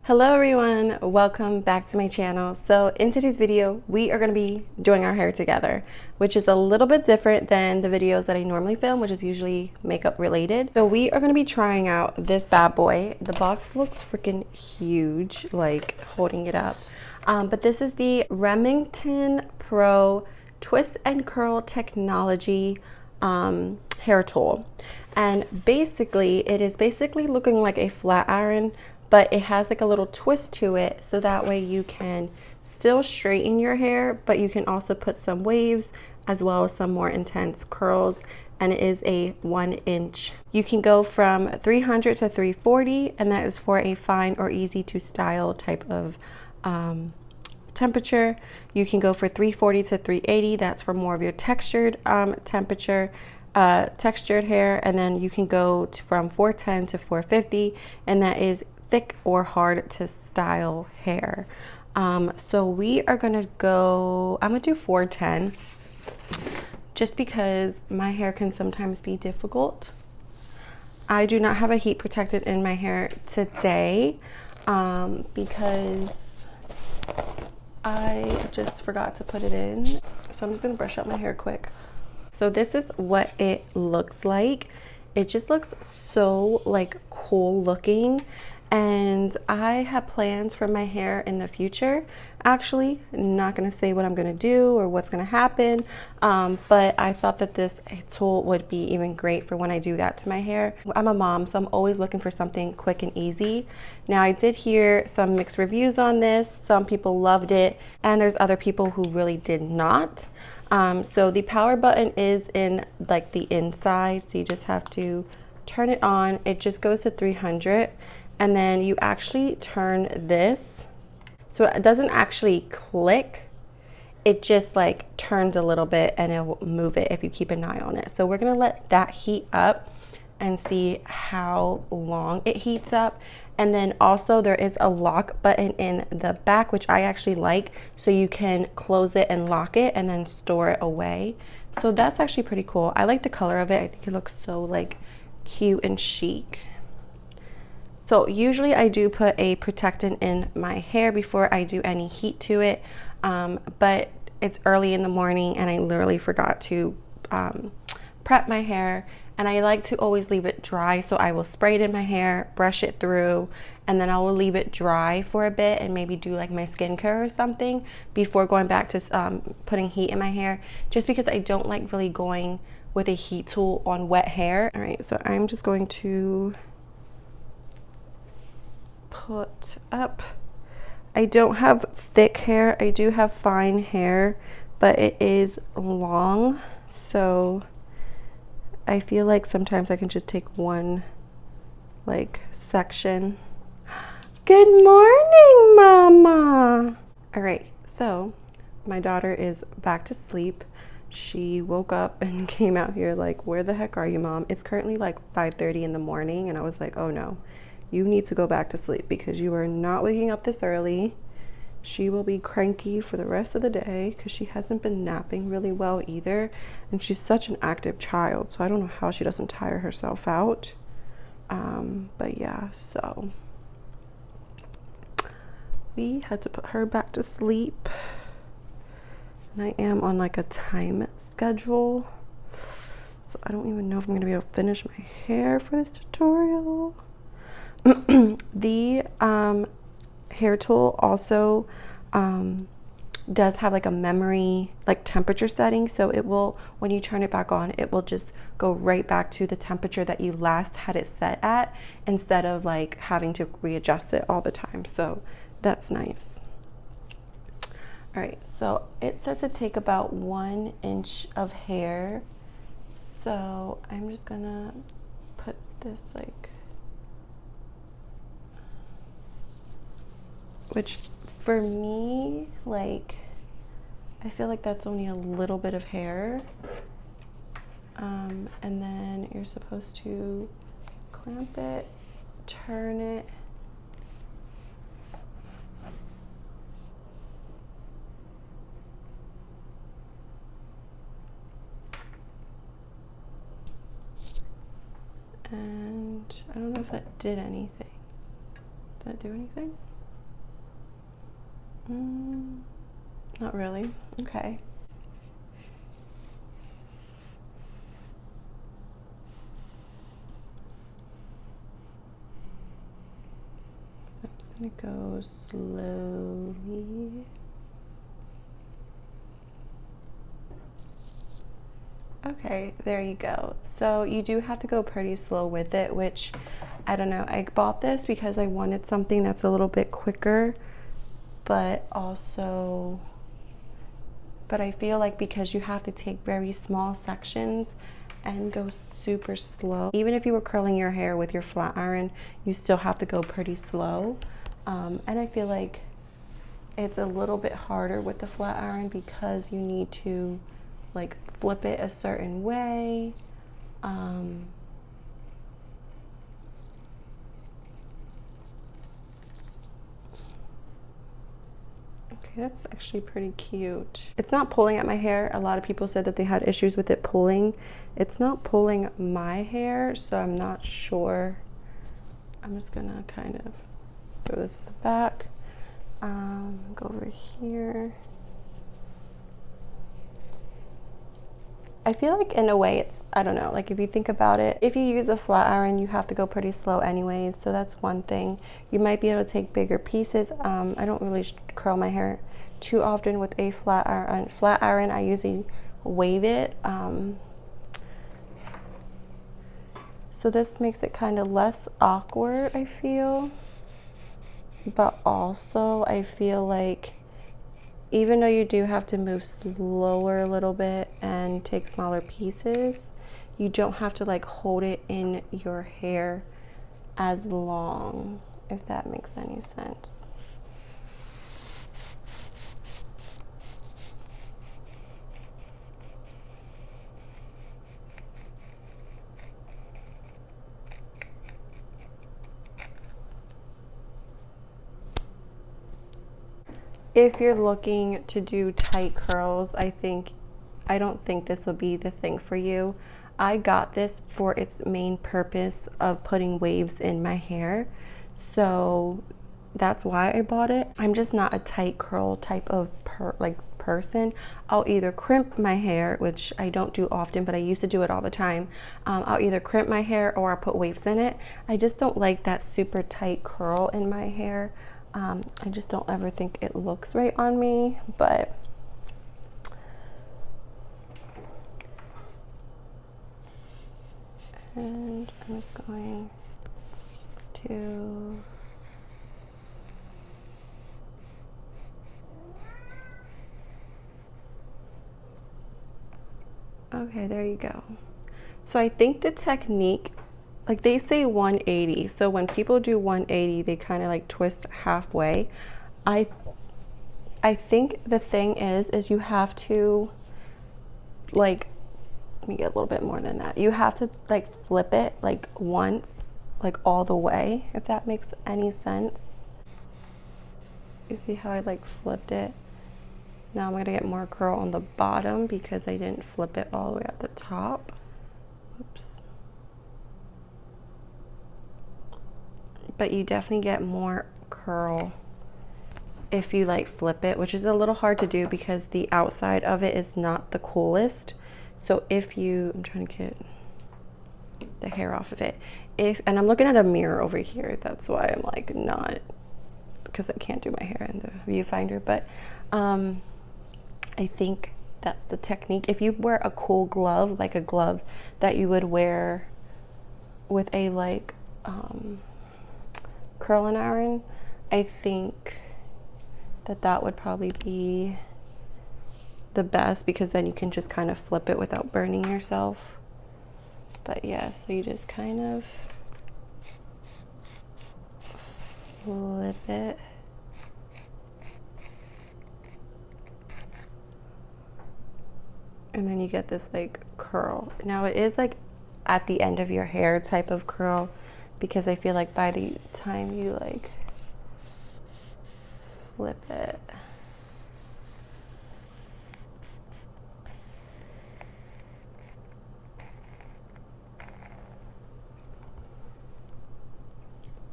Hello everyone, welcome back to my channel. So in today's video, we are going to be doing our hair together, which is a little bit different than the videos that I normally film, which is usually makeup related. So we are going to be trying out this bad boy. The box looks freaking huge, like holding it up. But this is the Remington Pro Twist and Curl Technology hair tool. And basically, it is basically looking like a flat iron, but it has like a little twist to it, so that way you can still straighten your hair, but you can also put some waves as well as some more intense curls. And it is a 1 inch. You can go from 300 to 340, and that is for a fine or easy to style type of temperature. You can go for 340 to 380, that's for more of your textured temperature. Textured hair, and then you can go from 410 to 450, and that is thick or hard to style hair. So we are gonna go, I'm gonna do 410 just because my hair can sometimes be difficult. I do not have a heat protectant in my hair today because I just forgot to put it in. So I'm just gonna brush out my hair quick. So this is what it looks like. It just looks so like cool looking, and I have plans for my hair in the future. Actually, not gonna say what I'm gonna do or what's gonna happen, but I thought that this tool would be even great for when I do that to my hair. I'm a mom, so I'm always looking for something quick and easy. Now, I did hear some mixed reviews on this. Some people loved it, and there's other people who really did not. So the power button is in like the inside, so you just have to turn it on. It just goes to 300, and then you actually turn this, so it doesn't actually click, it just like turns a little bit and it will move it if you keep an eye on it. So we're gonna let that heat up and see how long it heats up. And then also there is a lock button in the back, which I actually like, so you can close it and lock it and then store it away. So that's actually pretty cool. I like the color of it. I think it looks so like cute and chic. So usually I do put a protectant in my hair before I do any heat to it, but it's early in the morning and I literally forgot to prep my hair. And I like to always leave it dry, so I will spray it in my hair, brush it through, and then I will leave it dry for a bit and maybe do like my skincare or something before going back to putting heat in my hair, just because I don't like really going with a heat tool on wet hair. All right, so I'm just going to put up. I don't have thick hair, I do have fine hair, but it is long, so I feel like sometimes I can just take one like section. Good morning, Mama. All right, so my daughter is back to sleep. She woke up and came out here like, where the heck are you, Mom? It's currently like 5:30 in the morning, and I was like, oh no, you need to go back to sleep because you are not waking up this early. She will be cranky for the rest of the day because she hasn't been napping really well either. And she's such an active child, so I don't know how she doesn't tire herself out. But yeah, so we had to put her back to sleep. And I am on like a time schedule, so I don't even know if I'm going to be able to finish my hair for this tutorial. The hair tool also does have like a memory like temperature setting, so it will, when you turn it back on, it will just go right back to the temperature that you last had it set at, instead of like having to readjust it all the time. So that's nice. All right, so it says to take about 1 inch of hair, so I'm just gonna put this like, which for me, like, I feel like that's only a little bit of hair. And then you're supposed to clamp it, turn it, and I don't know if that did anything. Did that do anything? Not really. Okay. So I'm just gonna go slowly. Okay, there you go. So you do have to go pretty slow with it, which I don't know. I bought this because I wanted something that's a little bit quicker, but also, but I feel like because you have to take very small sections and go super slow. Even if you were curling your hair with your flat iron, you still have to go pretty slow. And I feel like it's a little bit harder with the flat iron because you need to like flip it a certain way. Okay, that's actually pretty cute. It's not pulling at my hair. A lot of people said that they had issues with it pulling. It's not pulling my hair, so I'm not sure. I'm just gonna kind of throw this in the back. Go over here. I feel like in a way it's, I don't know, like if you think about it, if you use a flat iron, you have to go pretty slow anyways. So that's one thing. You might be able to take bigger pieces. I don't really curl my hair too often with a flat iron. Flat iron, I usually wave it. So this makes it kind of less awkward, I feel. But also I feel like even though you do have to move slower a little bit and take smaller pieces, you don't have to like hold it in your hair as long, if that makes any sense. If you're looking to do tight curls, I don't think this will be the thing for you. I got this for its main purpose of putting waves in my hair. So that's why I bought it. I'm just not a tight curl type of person. I'll either crimp my hair, which I don't do often, but I used to do it all the time. I'll either crimp my hair or I'll put waves in it. I just don't like that super tight curl in my hair. I just don't ever think it looks right on me, but and I'm just going to okay, there you go. So I think the technique, like they say 180. So when people do 180, they kind of like twist halfway. I think the thing is you have to like, let me get a little bit more than that. You have to like flip it like once, like all the way, if that makes any sense. You see how I like flipped it? Now I'm gonna get more curl on the bottom because I didn't flip it all the way at the top. Oops. But you definitely get more curl if you like flip it, which is a little hard to do because the outside of it is not the coolest. So if you, I'm trying to get the hair off of it. And I'm looking at a mirror over here, that's why I'm like not, because I can't do my hair in the viewfinder, but I think that's the technique. If you wear a cool glove, like a glove that you would wear with a like curling iron, I think that would probably be the best because then you can just kind of flip it without burning yourself. But yeah, so you just kind of flip it. And then you get this like curl. Now it is like at the end of your hair type of curl because I feel like by the time you like flip it,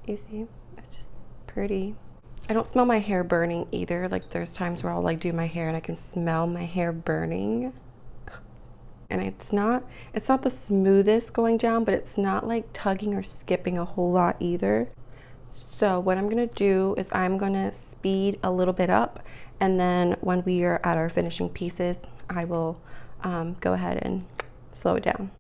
you see, it's just pretty. I don't smell my hair burning either. Like there's times where I'll like do my hair and I can smell my hair burning. And it's not the smoothest going down, but it's not like tugging or skipping a whole lot either. So what I'm gonna do is I'm gonna speed a little bit up, and then when we are at our finishing pieces, I will go ahead and slow it down.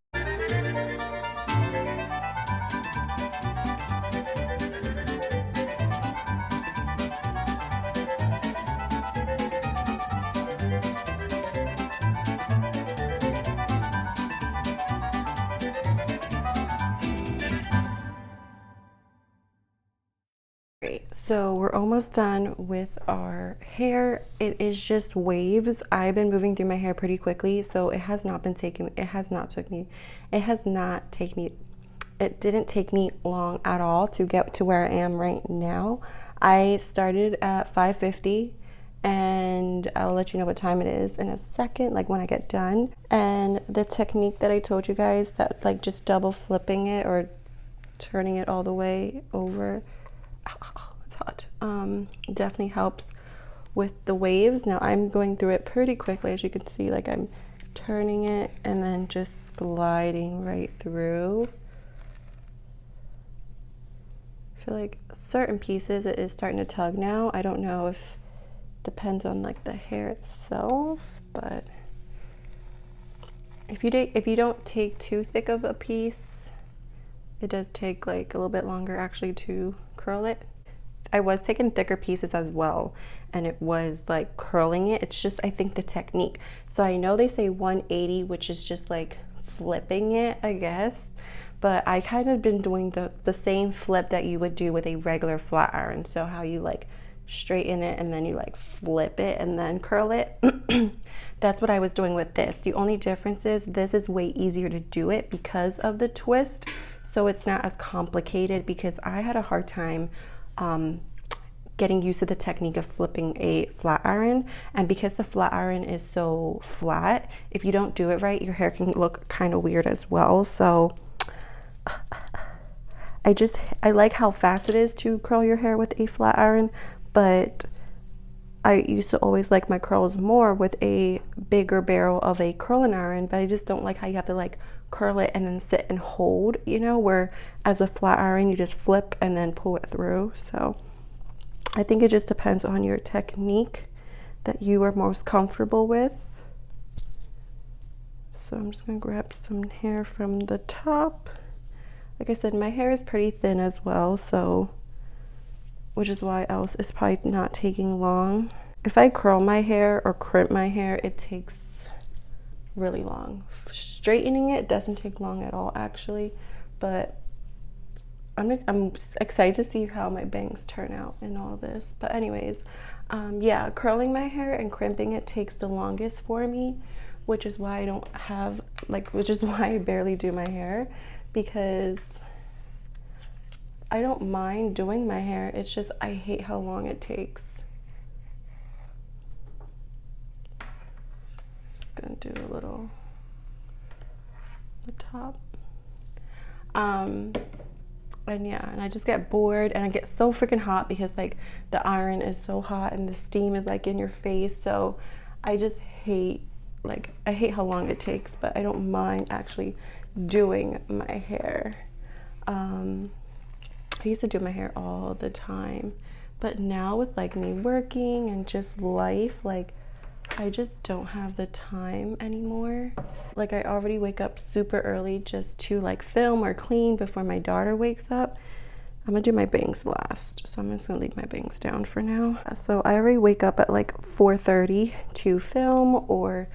So we're almost done with our hair. It is just waves. I've been moving through my hair pretty quickly, so it didn't take me long at all to get to where I am right now. I started at 5:50, and I'll let you know what time it is in a second, like when I get done. And the technique that I told you guys, that like just double flipping it or turning it all the way over, hot, definitely helps with the waves. Now I'm going through it pretty quickly, as you can see, like I'm turning it and then just gliding right through. I feel like certain pieces it is starting to tug now. I don't know if it depends on like the hair itself, but if you don't take too thick of a piece, it does take like a little bit longer actually to curl it. I was taking thicker pieces as well, and it was like curling it. It's just, I think, the technique. So I know they say 180, which is just like flipping it, I guess, but I kind of been doing the same flip that you would do with a regular flat iron. So how you like straighten it and then you like flip it and then curl it. That's what I was doing with this. The only difference is this is way easier to do it because of the twist, so it's not as complicated, because I had a hard time getting used to the technique of flipping a flat iron. And because the flat iron is so flat, if you don't do it right, your hair can look kind of weird as well. So I like how fast it is to curl your hair with a flat iron, but I used to always like my curls more with a bigger barrel of a curling iron, but I just don't like how you have to like curl it and then sit and hold, you know, where as a flat iron you just flip and then pull it through. So I think it just depends on your technique that you are most comfortable with. So I'm just gonna grab some hair from the top. Like I said, my hair is pretty thin as well, so which is why else it's probably not taking long. If I curl my hair or crimp my hair, it takes really long. Straightening it doesn't take long at all, actually, but I'm excited to see how my bangs turn out in all this. But anyways, yeah, curling my hair and crimping it takes the longest for me, which is why I barely do my hair, because I don't mind doing my hair. It's just I hate how long it takes. Just gonna do a little the top. And yeah, and I just get bored and I get so freaking hot because like the iron is so hot and the steam is like in your face. So I just hate, like, I hate how long it takes, but I don't mind actually doing my hair. I used to do my hair all the time, but now with like me working and just life, like I just don't have the time anymore. Like I already wake up super early just to like film or clean before my daughter wakes up. I'm gonna do my bangs last, so I'm just gonna leave my bangs down for now. So I already wake up at like 4:30 to film or,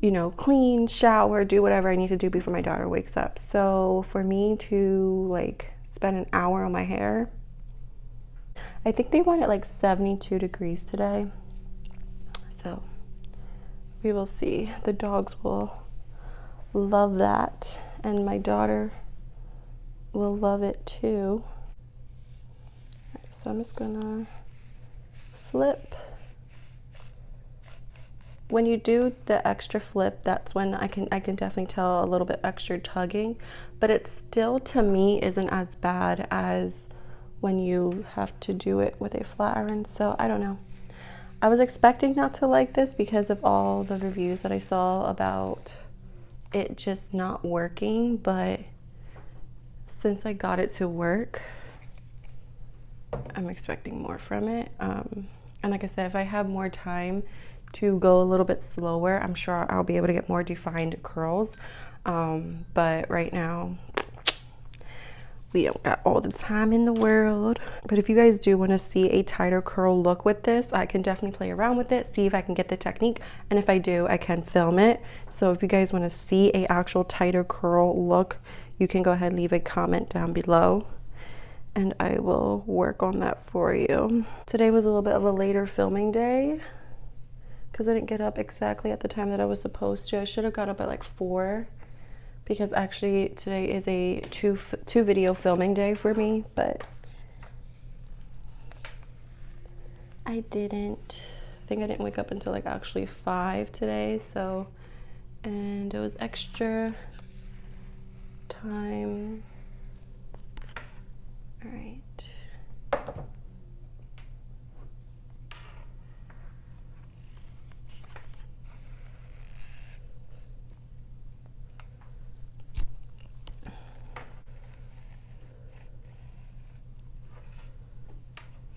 you know, clean, shower, do whatever I need to do before my daughter wakes up. So for me to like spend an hour on my hair, I think they want it like 72 degrees today. So we will see. The dogs will love that, and my daughter will love it too. So I'm just gonna flip. When you do the extra flip, that's when I can definitely tell a little bit extra tugging, but it still to me isn't as bad as when you have to do it with a flat iron. So I don't know. I was expecting not to like this because of all the reviews that I saw about it just not working, but since I got it to work, I'm expecting more from it. And like I said, if I have more time to go a little bit slower, I'm sure I'll be able to get more defined curls. But right now, we don't got all the time in the world. But if you guys do want to see a tighter curl look with this, I can definitely play around with it, see if I can get the technique. And if I do, I can film it. So if you guys want to see a actual tighter curl look, you can go ahead and leave a comment down below, and I will work on that for you. Today was a little bit of a later filming day because I didn't get up exactly at the time that I was supposed to. I should have got up at like 4, because actually today is a two video filming day for me, but I didn't. I think I didn't wake up until like actually 5 today, so, and it was extra time. All right.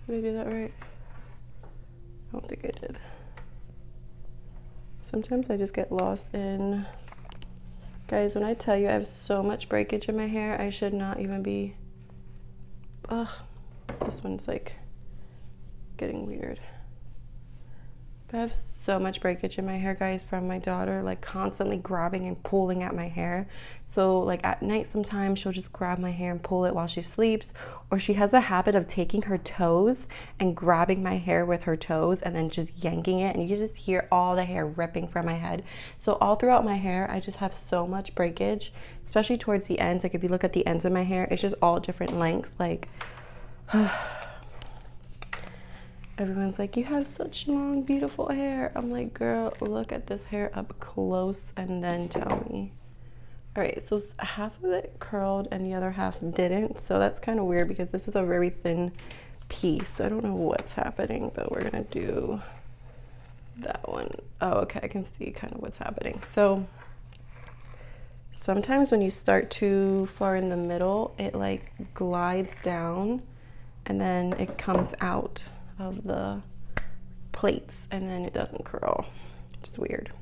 Did I do that right? I don't think I did. Sometimes I just get lost in, guys, when I tell you I have so much breakage in my hair, I should not even be, ugh, this one's like getting weird. But I have so much breakage in my hair, guys, from my daughter like constantly grabbing and pulling at my hair. So like at night sometimes she'll just grab my hair and pull it while she sleeps, or she has a habit of taking her toes and grabbing my hair with her toes and then just yanking it, and you just hear all the hair ripping from my head. So all throughout my hair I just have so much breakage, especially towards the ends. Like if you look at the ends of my hair, it's just all different lengths. Like everyone's like, you have such long, beautiful hair. I'm like, girl, look at this hair up close and then tell me. All right, so half of it curled and the other half didn't. So that's kind of weird because this is a very thin piece. I don't know what's happening, but we're gonna do that one. Oh, okay, I can see kind of what's happening. So sometimes when you start too far in the middle, it like glides down and then it comes out of the plates and then it doesn't curl. It's weird.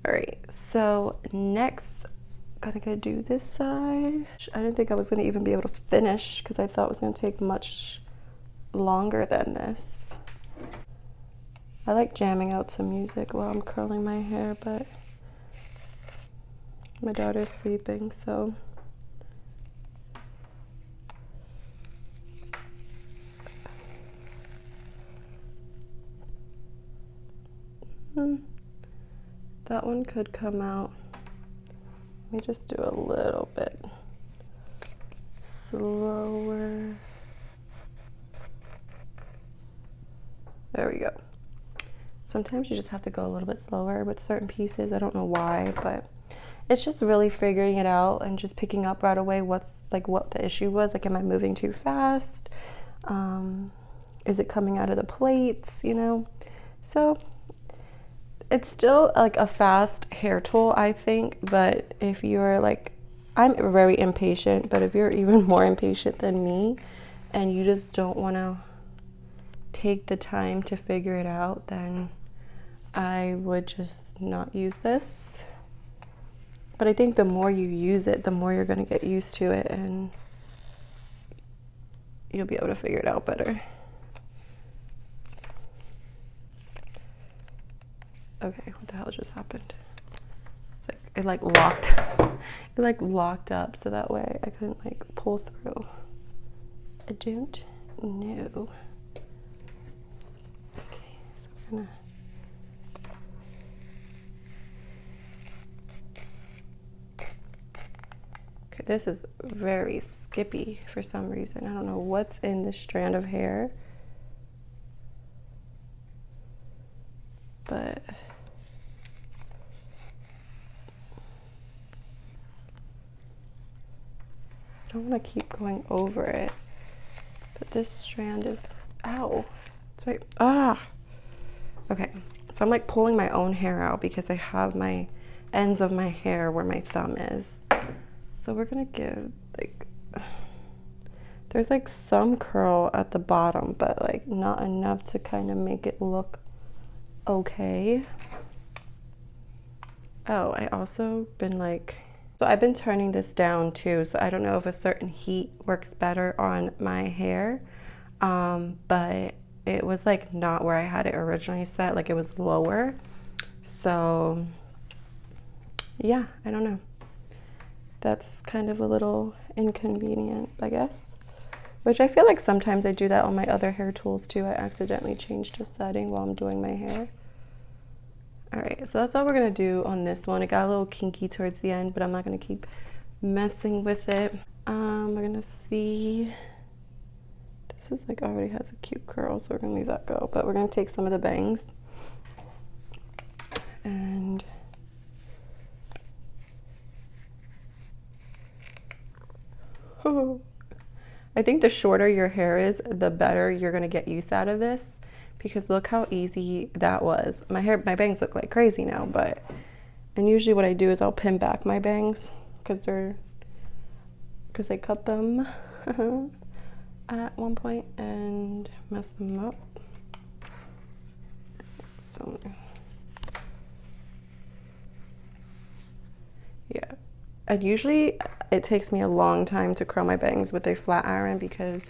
All right, so next gotta go do this side. I didn't think I was gonna even be able to finish because I thought it was gonna take much longer than this. I like jamming out some music while I'm curling my hair, but my daughter's sleeping, so that one could come out. Let me just do a little bit slower. There we go. Sometimes you just have to go a little bit slower with certain pieces. I don't know why, but it's just really figuring it out and just picking up right away what the issue was. Like, am I moving too fast? Is it coming out of the plates, you know? So it's still like a fast hair tool, I think, but if you're like, I'm very impatient, but if you're even more impatient than me and you just don't want to take the time to figure it out, then I would just not use this. But I think the more you use it, the more you're going to get used to it and you'll be able to figure it out better. Okay, what the hell just happened? It's like it locked up so that way I couldn't like pull through. I don't know. Okay, so we're gonna okay, this is very skippy for some reason. I don't know what's in this strand of hair. But I don't want to keep going over it. this strand is, ow, it's right, ah. Okay, so I'm like pulling my own hair out because I have my ends of my hair where my thumb is. So we're gonna give like, there's like some curl at the bottom, but like not enough to kind of make it look okay. Oh, I also been like, so I've been turning this down too, so I don't know if a certain heat works better on my hair, but it was like not where I had it originally set, like it was lower. So yeah, I don't know. That's kind of a little inconvenient, I guess. Which I feel like sometimes I do that on my other hair tools too. I accidentally changed the setting while I'm doing my hair. All right, so that's all we're gonna do on this one. It got a little kinky towards the end, but I'm not gonna keep messing with it. We're gonna see, this is like already has a cute curl, so we're gonna leave that go. But we're gonna take some of the bangs and oh, I think the shorter your hair is, the better you're gonna get use out of this, because look how easy that was. My bangs look like crazy now, and usually what I do is I'll pin back my bangs because I cut them at one point and messed them up. So yeah, and usually it takes me a long time to curl my bangs with a flat iron because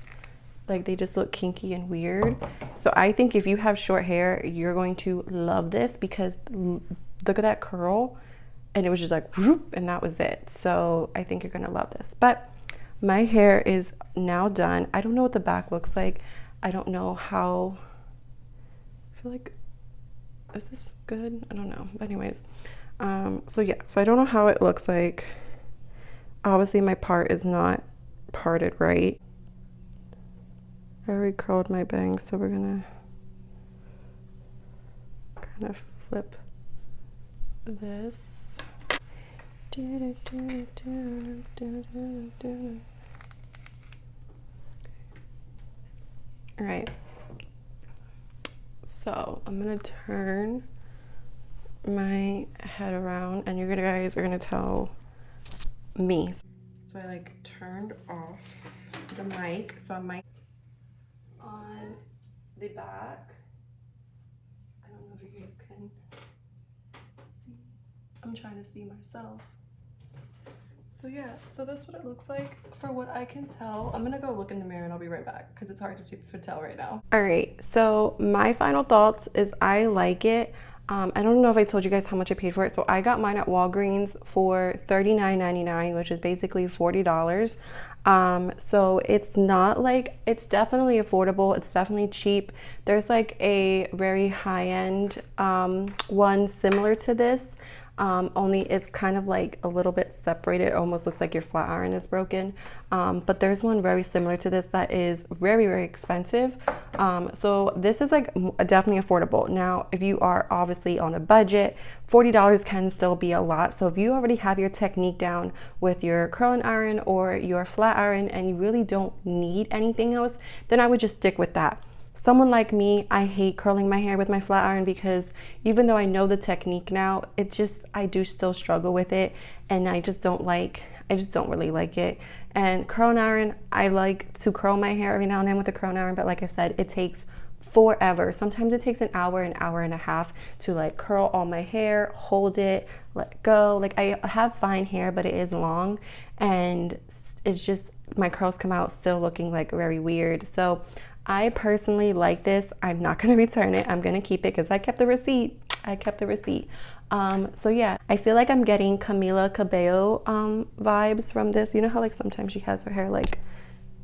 like they just look kinky and weird. So I think if you have short hair, you're going to love this because look at that curl, and it was just like whoop, and that was it. So I think you're gonna love this. But my hair is now done. I don't know what the back looks like. I don't know how, I feel like, is this good? I don't know. But anyways, so yeah, so I don't know how it looks like. Obviously my part is not parted right. I already curled my bangs, so we're gonna kind of flip this. All right, so I'm gonna turn my head around and you guys are gonna tell me. So I like turned off the mic, so I might on the back. I don't know if you guys can see. I'm trying to see myself. So yeah, so that's what it looks like for what I can tell. I'm gonna go look in the mirror and I'll be right back because it's hard to tell right now. All right, so my final thoughts is I like it. I don't know if I told you guys how much I paid for it. So I got mine at Walgreens for $39.99, which is basically $40. So it's not like, it's definitely affordable. It's definitely cheap. There's like a very high-end one similar to this. Only it's kind of like a little bit separated. It almost looks like your flat iron is broken. But there's one very similar to this that is very, very expensive. So this is like definitely affordable. Now, if you are obviously on a budget, $40 can still be a lot. So if you already have your technique down with your curling iron or your flat iron and you really don't need anything else, then I would just stick with that. Someone like me, I hate curling my hair with my flat iron because even though I know the technique now, I do still struggle with it, and I just don't really like it. And curling iron, I like to curl my hair every now and then with a curling iron, but like I said, it takes forever. Sometimes it takes an hour and a half to like curl all my hair, hold it, let go. Like I have fine hair, but it is long, and it's just, my curls come out still looking like very weird. So I personally like this. I'm not going to return it. I'm going to keep it because I kept the receipt. So yeah, I feel like I'm getting Camila Cabello vibes from this. You know how like sometimes she has her hair like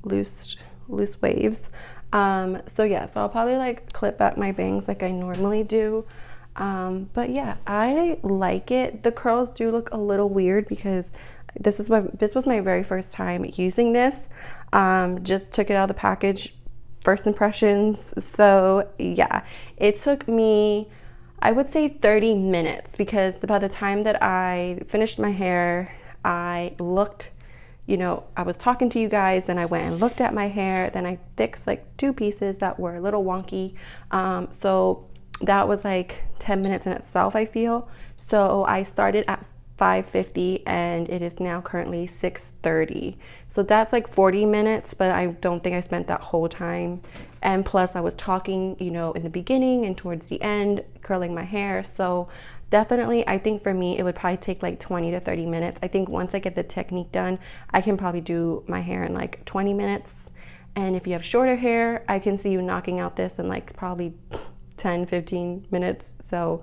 loose waves. So yeah, so I'll probably like clip back my bangs like I normally do. But yeah, I like it. The curls do look a little weird because this was my very first time using this. Just took it out of the package. First impressions. So yeah, it took me, I would say 30 minutes because by the time that I finished my hair, I looked, you know, I was talking to you guys, then I went and looked at my hair, then I fixed like 2 pieces that were a little wonky. So that was like 10 minutes in itself, I feel. So I started at 5:50 and it is now currently 6:30. So that's like 40 minutes, but I don't think I spent that whole time. And plus I was talking, you know, in the beginning and towards the end, curling my hair. So definitely, I think for me, it would probably take like 20 to 30 minutes. I think once I get the technique done, I can probably do my hair in like 20 minutes. And if you have shorter hair, I can see you knocking out this in like probably 10, 15 minutes. So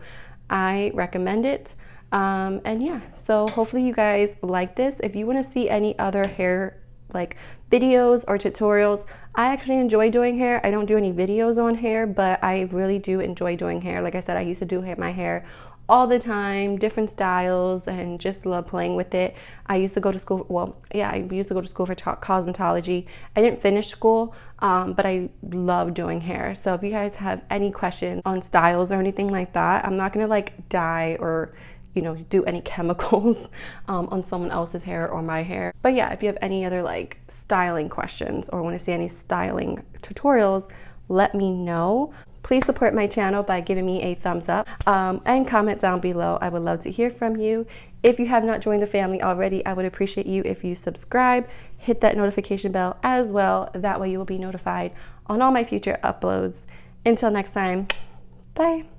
I recommend it. And yeah, so hopefully you guys like this. If you want to see any other hair like videos or tutorials, I actually enjoy doing hair. I don't do any videos on hair, but I really do enjoy doing hair. Like I said, I used to do my hair all the time, different styles, and just love playing with it. I used to go to school, well, yeah, I used to go to school for cosmetology. I didn't finish school, but I love doing hair. So if you guys have any questions on styles or anything like that, I'm not gonna like dye or, you know, do any chemicals on someone else's hair or my hair. But yeah, if you have any other like styling questions or want to see any styling tutorials, let me know. Please support my channel by giving me a thumbs up and comment down below. I would love to hear from you. If you have not joined the family already, I would appreciate you if you subscribe, hit that notification bell as well. That way you will be notified on all my future uploads. Until next time, bye.